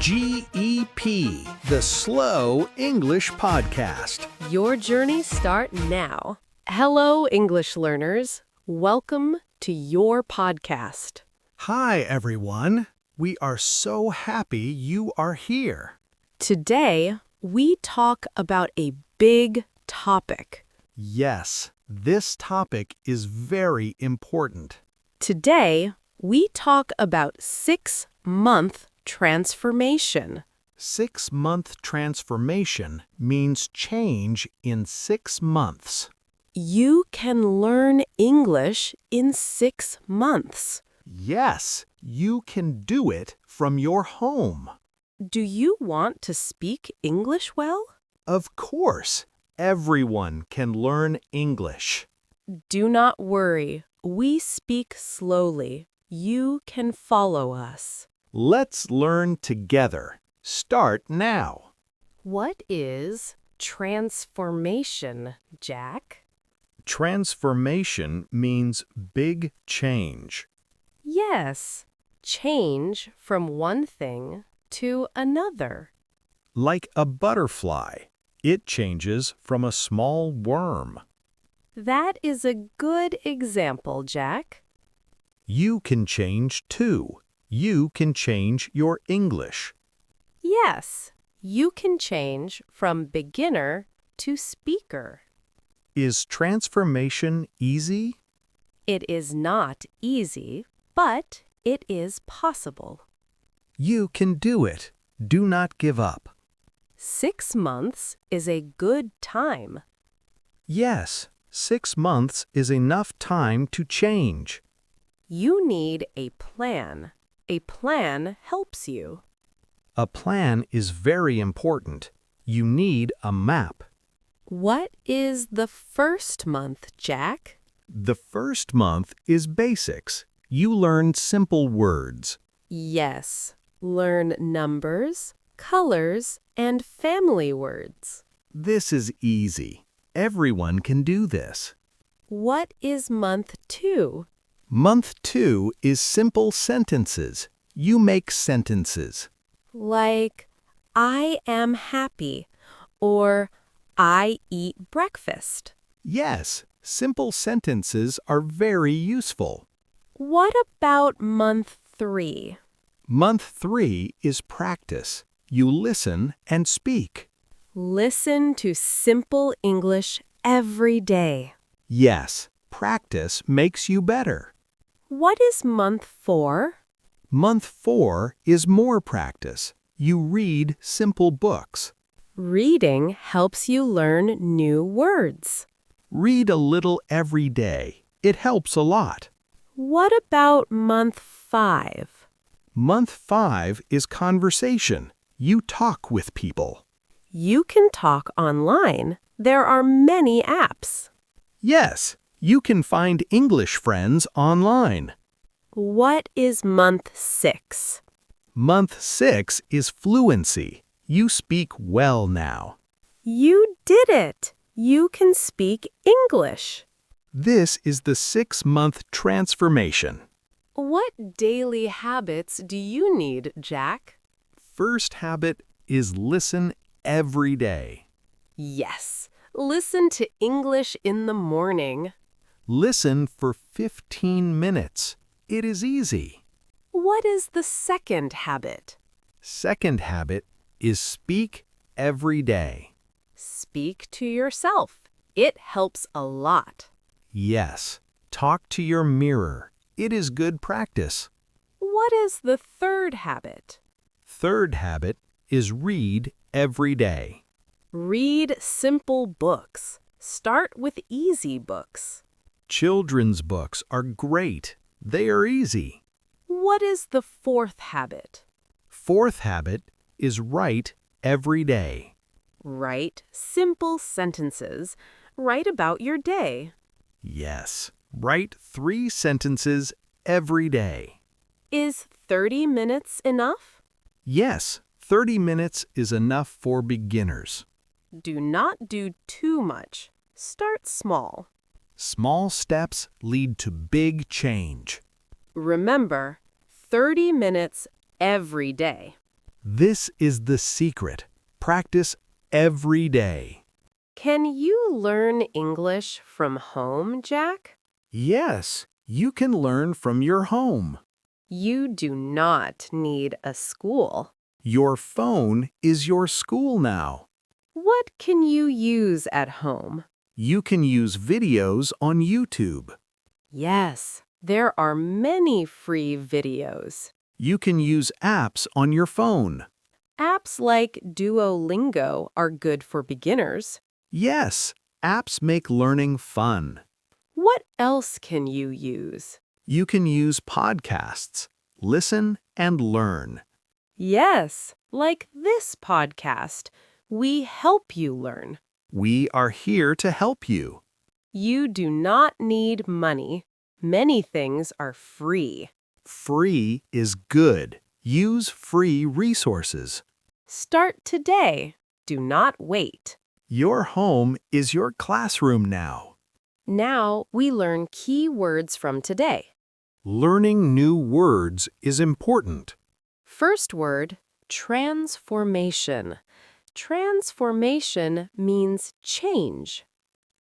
GEP, the Slow English Podcast. Your journeys start now. Hello, English learners. Welcome to your podcast. Hi, everyone. We are so happy you are here. Today, we talk about a big topic. Yes, this topic is very important. Today, we talk about 6-month transformation. 6-month transformation means change in 6 months. You can learn English in 6 months. Yes, you can do it from your home. Do you want to speak English well? Of course, everyone can learn English. Do not worry. We speak slowly. You can follow us. Let's learn together. Start now. What is transformation, Jack? Transformation means big change. Yes, change from one thing to another. Like a butterfly, it changes from a small worm. That is a good example, Jack. You can change too. You can change your English. Yes, you can change from beginner to speaker. Is transformation easy? It is not easy, but it is possible. You can do it. Do not give up. 6 months is a good time. Yes, 6 months is enough time to change. You need a plan. A plan helps you. A plan is very important. You need a map. What is the first month, Jack? The first month is basics. You learn simple words. Yes, learn numbers, colors, and family words. This is easy. Everyone can do this. What is month 2? Month 2 is simple sentences. You make sentences. Like, I am happy, or I eat breakfast. Yes, simple sentences are very useful. What about month 3? Month 3 is practice. You listen and speak. Listen to simple English every day. Yes, practice makes you better. What is month 4? Month 4 is more practice. You read simple books. Reading helps you learn new words. Read a little every day. It helps a lot. What about month 5? Month 5 is conversation. You talk with people. You can talk online. There are many apps. Yes, you can find English friends online. What is month 6? Month 6 is fluency. You speak well now. You did it! You can speak English. This is the 6-month transformation. What daily habits do you need, Jack? First habit is listen every day. Yes, listen to English in the morning. Listen for 15 minutes. It is easy. What is the second habit? Second habit is speak every day. Speak to yourself. It helps a lot. Yes, talk to your mirror. It is good practice. What is the third habit? Third habit is read every day. Read simple books. Start with easy books. Children's books are great. They are easy. What is the fourth habit? Fourth habit is write every day. Write simple sentences. Write about your day. Yes, write 3 sentences every day. Is 30 minutes enough? Yes, 30 minutes is enough for beginners. Do not do too much. Start small. Small steps lead to big change. Remember, 30 minutes every day. This is the secret. Practice every day. Can you learn English from home, Jack? Yes, you can learn from your home. You do not need a school. Your phone is your school now. What can you use at home? You can use videos on YouTube. Yes, there are many free videos. You can use apps on your phone. Apps like Duolingo are good for beginners. Yes, apps make learning fun. What else can you use? You can use podcasts. Listen and learn. Yes, like this podcast. We help you learn. We are here to help you. You do not need money. Many things are free. Free is good. Use free resources. Start today. Do not wait. Your home is your classroom now. Now we learn key words from today. Learning new words is important. First word, transformation. Transformation means change.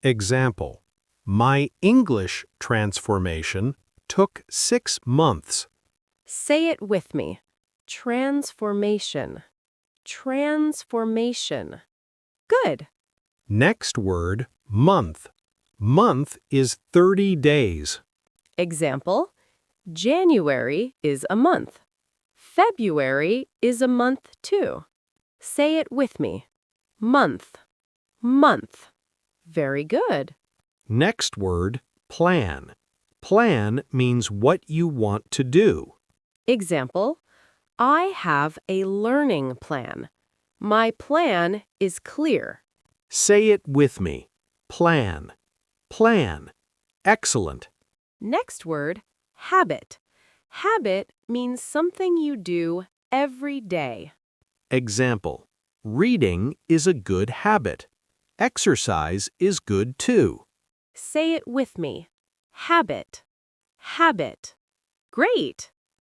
Example: My English transformation took 6 months. Say it with me. Transformation. Transformation. Good. Next word, month. Month is 30 days. Example, January is a month. February is a month too. Say it with me. Month. Month. Very good. Next word, plan. Plan means what you want to do. Example, I have a learning plan. My plan is clear. Say it with me. Plan. Plan. Excellent. Next word, habit. Habit means something you do every day. Example: Reading is a good habit. Exercise is good too. Say it with me. Habit. Habit. Great.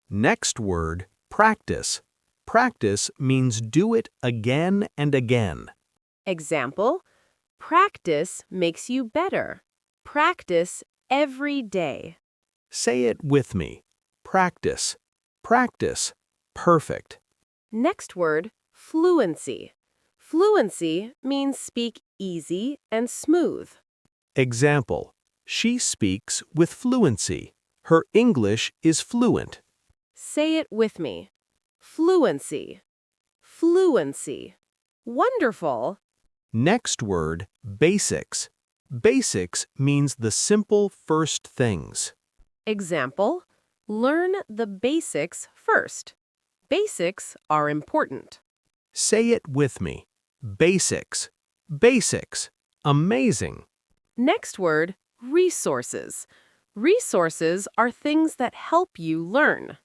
Next word, practice. Practice means do it again and again. Example, practice makes you better. Practice every day. Say it with me. Practice. Practice. Perfect. Next word, fluency. Fluency means speak easy and smooth. Example: She speaks with fluency. Her English is fluent. Say it with me. Fluency. Fluency. Wonderful. Next word, basics. Basics means the simple first things. Example, learn the basics first. Basics are important. Say it with me. Basics. Basics. Amazing. Next word, resources. Resources are things that help you learn.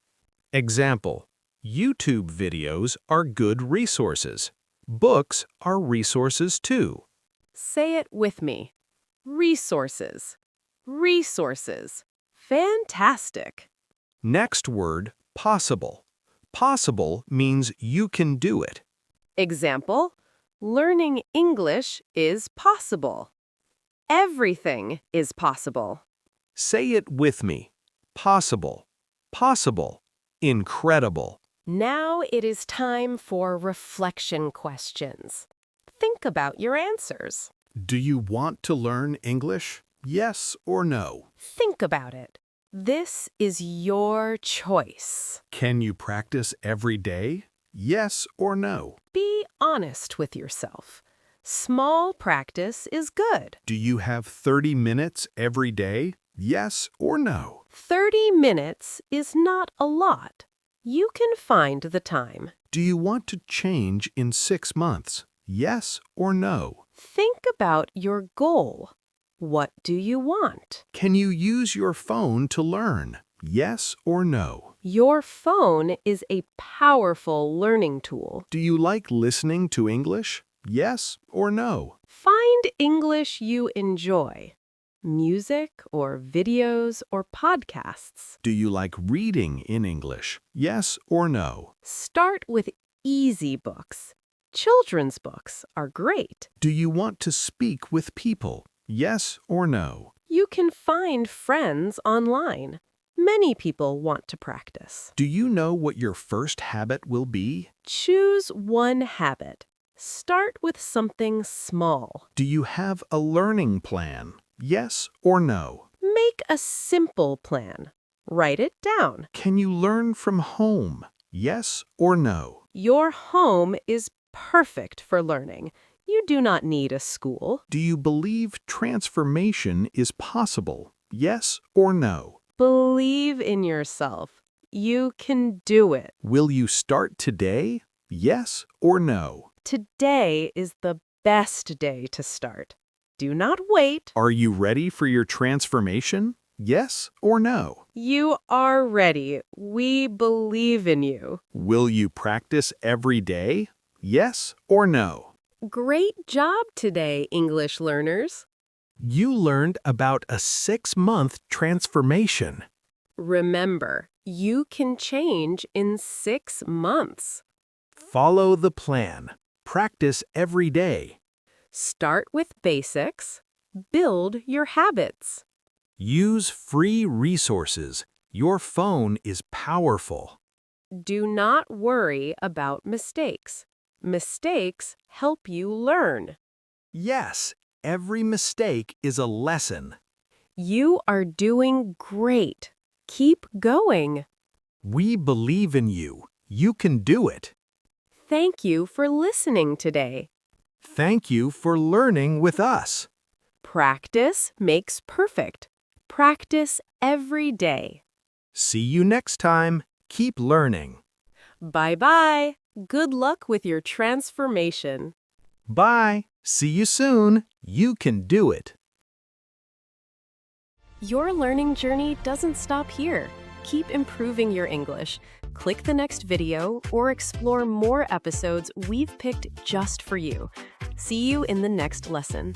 Example: YouTube videos are good resources. Books are resources too. Say it with me. Resources. Resources. Fantastic. Next word, possible. Possible means you can do it. Example, learning English is possible. Everything is possible. Say it with me. Possible. Possible. Incredible. Now it is time for reflection questions. Think about your answers. Do you want to learn English? Yes or no? Think about it. This is your choice. Can you practice every day? Yes or no? Be honest with yourself. Small practice is good. Do you have 30 minutes every day? Yes or no? 30 minutes is not a lot. You can find the time. Do you want to change in 6 months? Yes or no? Think about your goal. What do you want? Can you use your phone to learn? Yes or no? Your phone is a powerful learning tool. Do you like listening to English? Yes or no? Find English you enjoy. Music or videos or podcasts. Do you like reading in English? Yes or no? Start with easy books. Children's books are great. Do you want to speak with people? Yes or no? You can find friends online. Many people want to practice. Do you know what your first habit will be? Choose one habit. Start with something small. Do you have a learning plan? Yes or no? Make a simple plan. Write it down. Can you learn from home? Yes or no? Your home is perfect for learning. You do not need a school. Do you believe transformation is possible? Yes or no? Believe in yourself. You can do it. Will you start today? Yes or no? Today is the best day to start. Do not wait. Are you ready for your transformation? Yes or no? You are ready. We believe in you. Will you practice every day? Yes or no? Great job today, English learners. You learned about a 6-month transformation. Remember, you can change in 6 months. Follow the plan. Practice every day. Start with basics. Build your habits. Use free resources. Your phone is powerful. Do not worry about mistakes. Mistakes help you learn. Yes, every mistake is a lesson. You are doing great. Keep going. We believe in you. You can do it. Thank you for listening today. Thank you for learning with us. Practice makes perfect. Practice every day. See you next time. Keep learning. Bye-bye. Good luck with your transformation. Bye. See you soon. You can do it. Your learning journey doesn't stop here. Keep improving your English. Click the next video or explore more episodes we've picked just for you. See you in the next lesson.